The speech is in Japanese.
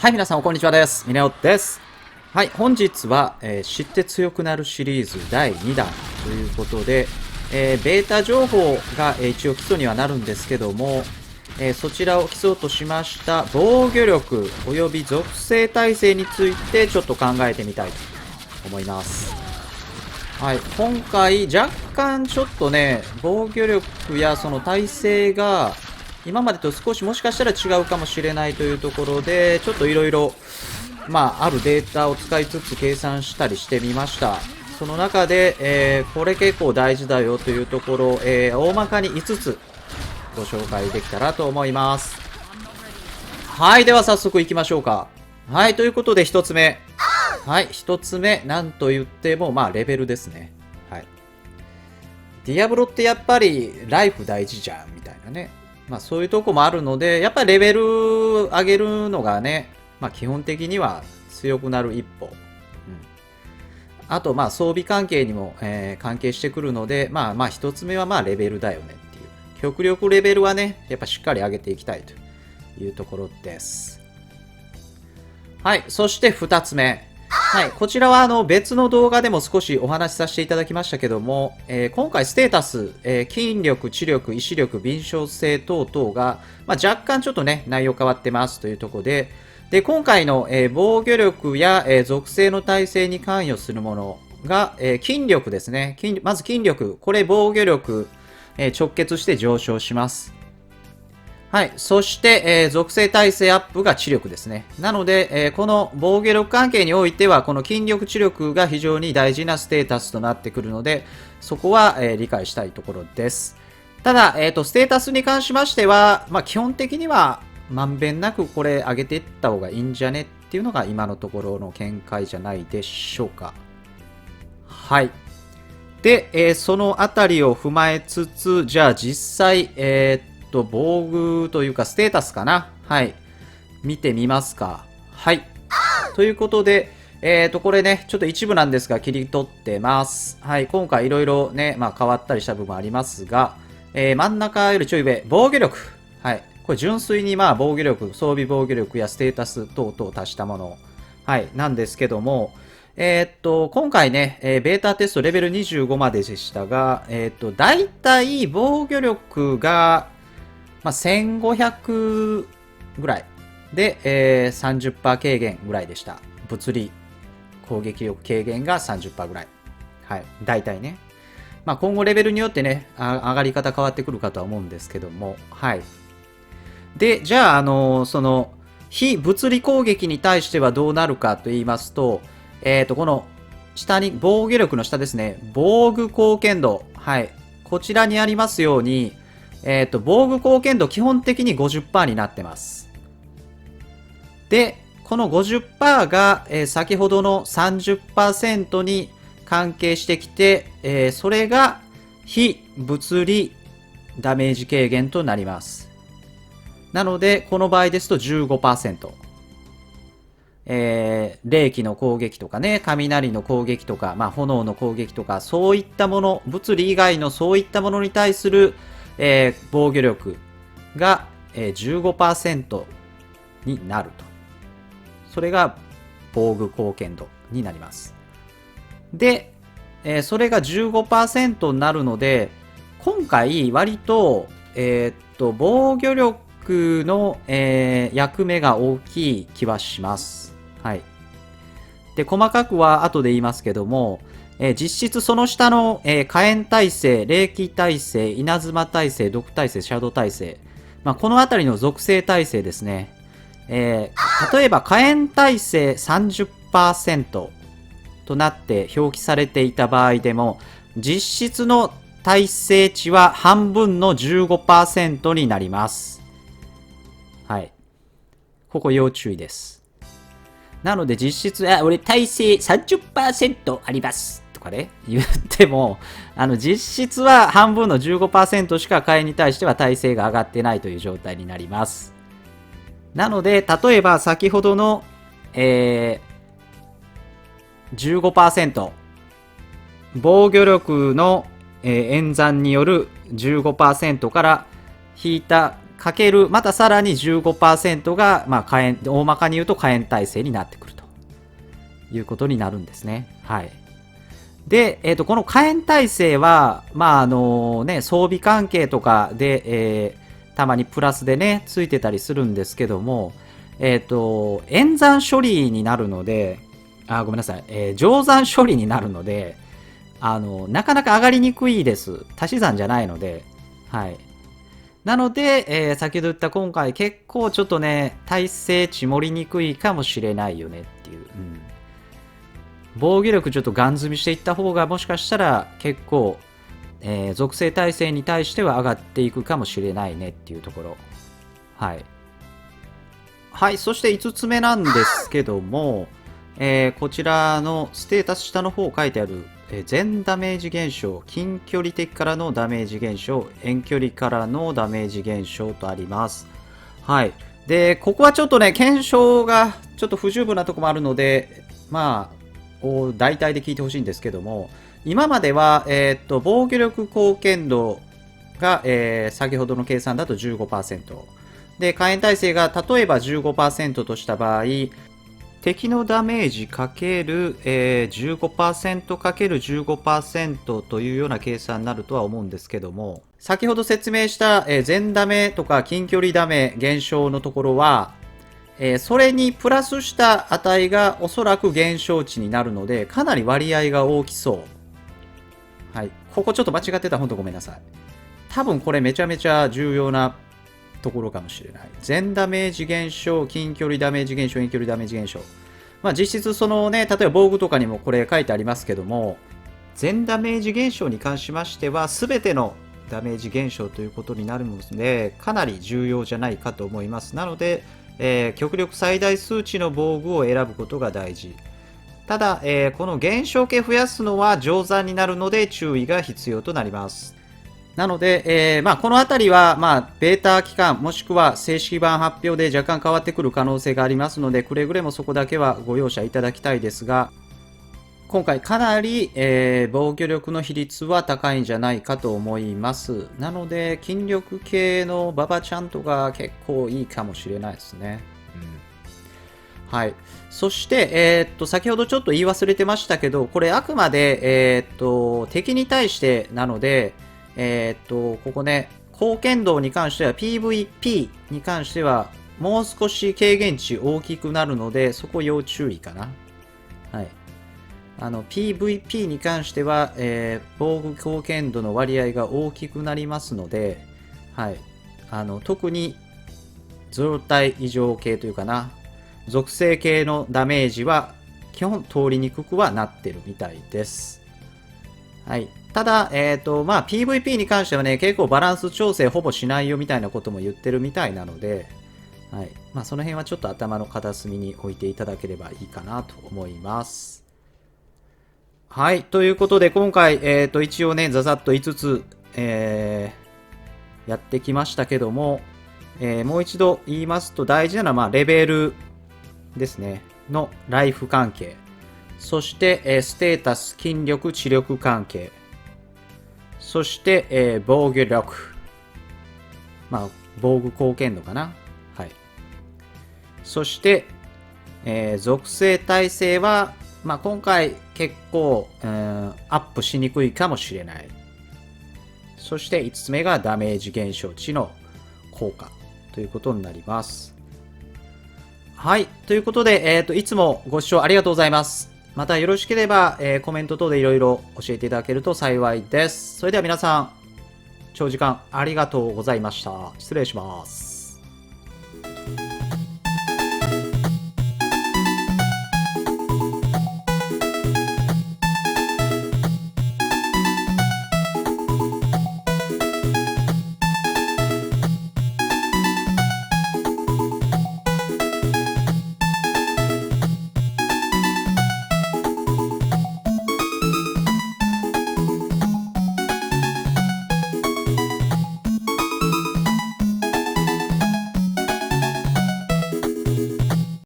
はい、皆さん、こんにちはです。ミネオです。はい、本日は、知って強くなるシリーズ第2弾ということで、ベータ情報が、一応基礎にはなるんですけども、そちらを基礎としました防御力及び属性耐性についてちょっと考えてみたいと思います。はい、今回若干ちょっとね、防御力やその耐性が今までと少しもしかしたら違うかもしれないというところで、ちょっといろいろ、あるデータを使いつつ計算したりしてみました。その中で、これ結構大事だよというところ、大まかに5つご紹介できたらと思います。はい、では早速行きましょうか。はい、ということで1つ目。はい、1つ目、なんと言っても、レベルですね。はい。ディアブロってやっぱりライフ大事じゃん、みたいなね。そういうとこもあるので、やっぱりレベル上げるのがね、基本的には強くなる一歩。あと、装備関係にも、関係してくるので、一つ目はレベルだよねっていう。極力レベルはね、やっぱしっかり上げていきたいというところです。はい、そして二つ目。はい、こちらは別の動画でも少しお話しさせていただきましたけども、今回ステータス、筋力、知力、意志力、敏捷性等々が、若干ちょっとね、内容変わってますというところで、今回の、防御力や、属性の耐性に関与するものが、筋力ですね。まず筋力、これ防御力、直結して上昇します。はい。そして、属性耐性アップが知力ですね。なので、この防御力関係においては、この筋力知力が非常に大事なステータスとなってくるので、そこは、理解したいところです。ただ、ステータスに関しましては、基本的には、まんべんなくこれ上げていった方がいいんじゃねっていうのが今のところの見解じゃないでしょうか。はい。で、そのあたりを踏まえつつ、じゃあ実際、防具というかステータスかな。はい。見てみますか。はい。ということで、これね、ちょっと一部なんですが切り取ってます。はい。今回いろいろね、変わったりした部分ありますが、真ん中よりちょい上、防御力。はい。これ純粋に防御力、装備防御力やステータス等々足したもの。はい。なんですけども、今回ね、ベータテストレベル25まででしたが、だいたい防御力が、1500ぐらいで、30% 軽減ぐらいでした。物理攻撃力軽減が 30% ぐらい。はい。大体ね。今後レベルによってね、上がり方変わってくるかとは思うんですけども。はい。で、じゃあ、その、非物理攻撃に対してはどうなるかと言いますと、この下に、防御力の下ですね、防具貢献度。はい。こちらにありますように、防具貢献度基本的に 50% になってます。で、この 50% が、先ほどの 30% に関係してきて、それが非物理ダメージ軽減となります。なので、この場合ですと 15%。霊気の攻撃とかね、雷の攻撃とか、炎の攻撃とか、そういったもの、物理以外のそういったものに対する防御力が、15% になると。それが防具貢献度になります。で、それが 15% になるので、今回割と、防御力の、役目が大きい気はします。はい。で、細かくは後で言いますけども、実質その下の、火炎耐性、霊気耐性、稲妻耐性、毒耐性、シャドウ耐性。このあたりの属性耐性ですね。例えば火炎耐性 30% となって表記されていた場合でも、実質の耐性値は半分の 15% になります。はい。ここ要注意です。なので実質、俺耐性 30% ありますとかね、言っても、実質は半分の 15% しか火炎に対しては耐性が上がってないという状態になります。なので、例えば先ほどの、15%、防御力の、演算による 15% から引いたかける、またさらに 15% が、まあ、大まかに言うと火炎耐性になってくるということになるんですね。はい。で、この火炎耐性は、まあ、装備関係とかで、たまにプラスでね、ついてたりするんですけども、演算処理になるので、ごめんなさい、乗算処理になるので、なかなか上がりにくいです。足し算じゃないので。はい。なので、先ほど言った今回結構ちょっとね、耐性値盛りにくいかもしれないよねっていう。防御力ちょっとガン積みしていった方がもしかしたら結構、属性耐性に対しては上がっていくかもしれないねっていうところ。はい。はい、そして5つ目なんですけども、こちらのステータス下の方書いてある、全ダメージ減少、近距離敵からのダメージ減少、遠距離からのダメージ減少とあります。はい。で、ここはちょっとね、検証がちょっと不十分なとこもあるので、まあ、大体で聞いてほしいんですけども、今までは、防御力貢献度が、先ほどの計算だと 15%。で、火炎耐性が例えば 15% とした場合、敵のダメージかける、15% かける 15% というような計算になるとは思うんですけども、先ほど説明した、全ダメとか近距離ダメ減少のところは、それにプラスした値がおそらく減少値になるので、かなり割合が大きそう。はい。ここちょっと間違ってたら本当ごめんなさい。多分これめちゃめちゃ重要なところかもしれない。全ダメージ減少、近距離ダメージ減少、遠距離ダメージ減少。まあ実質そのね、例えば防具とかにもこれ書いてありますけども、全ダメージ減少に関しましては、全てのダメージ減少ということになるので、かなり重要じゃないかと思います。なので、極力最大数値の防具を選ぶことが大事。ただ、この減少系増やすのは乗算になるので注意が必要となります。なので、まあ、このあたりは、まあ、ベータ期間もしくは正式版発表で若干変わってくる可能性がありますので、くれぐれもそこだけはご容赦いただきたいですが、今回かなり、防御力の比率は高いんじゃないかと思います。なので、筋力系のババちゃんとか結構いいかもしれないですね。はい。そして、先ほどちょっと言い忘れてましたけど、これあくまで、敵に対してなので、ここね、貢献度に関しては PVP に関してはもう少し軽減値大きくなるので、そこ要注意かな。はい。PVP に関しては、防具貢献度の割合が大きくなりますので、はい。特に、状態異常系というかな、属性系のダメージは、基本通りにくくはなってるみたいです。はい。ただ、まあ、PVP に関してはね、結構バランス調整ほぼしないよみたいなことも言ってるみたいなので、はい。まあ、その辺はちょっと頭の片隅に置いていただければいいかなと思います。はい。ということで、今回、一応ね、ざざっと5つ、やってきましたけども、もう一度言いますと、大事なのは、まあ、レベルですね、のライフ関係。そして、ステータス、筋力、知力関係。そして、防御力。まあ、防具貢献度かな。はい。そして、属性耐性は、まあ、今回結構、アップしにくいかもしれない。そして5つ目がダメージ減少値の効果ということになります。はい。ということで、いつもご視聴ありがとうございます。またよろしければ、コメント等でいろいろ教えていただけると幸いです。それでは皆さん、長時間ありがとうございました。失礼します。